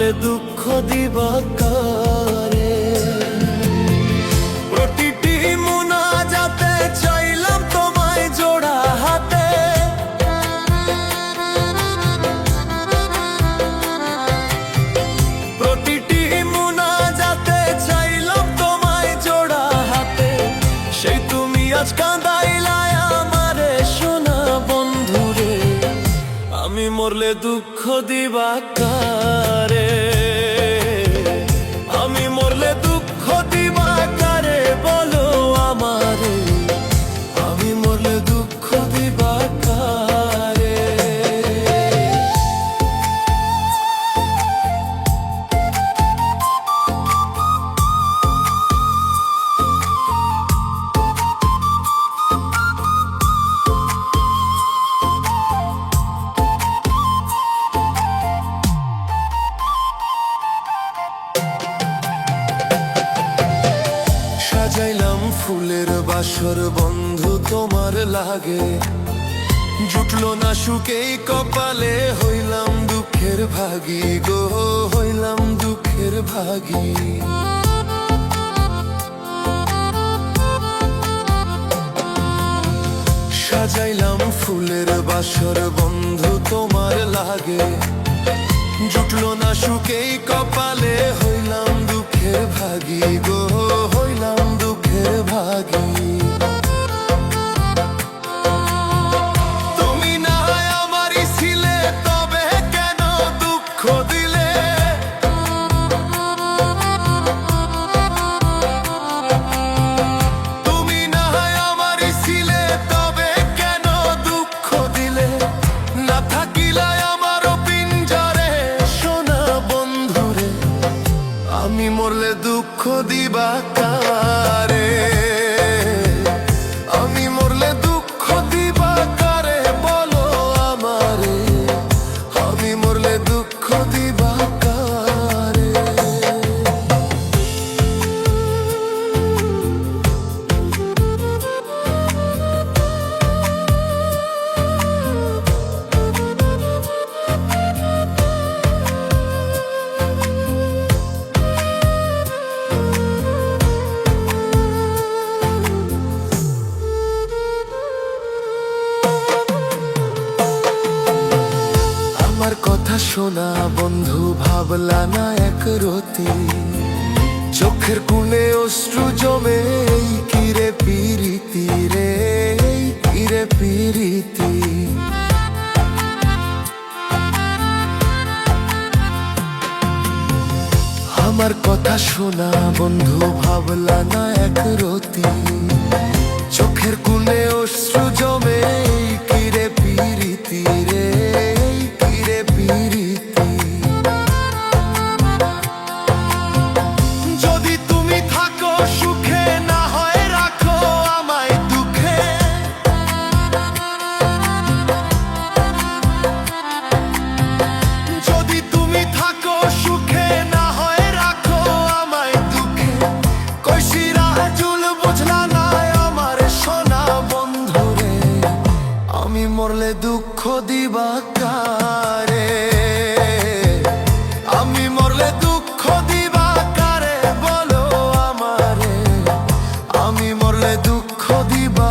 মরলে দুঃখ দিবা কারে। প্রতিটি মুনাজাতে চাইলাম তোমায় জোড়া হাতে, প্রতিটি মুনাজাতে চাইলাম তোমায় জোড়া হাতে। সেই তুমি আজ কাঁদাইলাই আমারে সোনা বন্ধুরে, আমি মরলে দুঃখ দিবা কারে। আমি মরলে দুঃখ দিবা কারে বলো আমারে, আমি মরলে দুঃখ দিবা কারে। সাজাইলাম ফুলের বাসর বন্ধু তোমার লাগে, জুটলো না সুখেই কপালে, হইলাম দুঃখের ভাগী গো, হইলাম দুঃখের ভাগী। সাজাইলাম ফুলের বাসর বন্ধু তোমার লাগে, জুটলো না সুখেই কপালে, হইলাম দুঃখের ভাগী গো, হইলাম দুঃখের ভাগী। তুমি না আমারই ছিলে তবে কেন দুঃখ দিলে, তুমি না আমারই ছিলে তবে কেন দুঃখ দিলে। না থাকিলাই আমি মরলে দুঃখ দিবা কারে, আমি মরলে দুঃখ দিবা কারে বলো আমারে, আমি মরলে দুঃখ দিবা কারে। আমার কথা শোনা বন্ধু ভাবলা না এক রতি, চোখের কোণে অশ্রু জমে, এই কিরে পিরিতি রে, এই কিরে পিরিতি। আমার কথা শোনা বন্ধু ভাবলা না এক রতি, চোখের কোণে অশ্রু জমে, এই কিরে পিরিতি রে, যদি তুমি থাকো সুখে না হয় রাখো আমায় দুঃখে। যদি তুমি থাকো সুখে না হয় রাখো আমায় দুঃখে। কইছিরা জুল বুঝলা না আমার সোনা বন্ধুরে, আমি মরলে দুঃখ দিবা কারে, আমি মরলে দুঃখ দিবা কারে বলো আমারে, আমি মরলে দুঃখ দিবা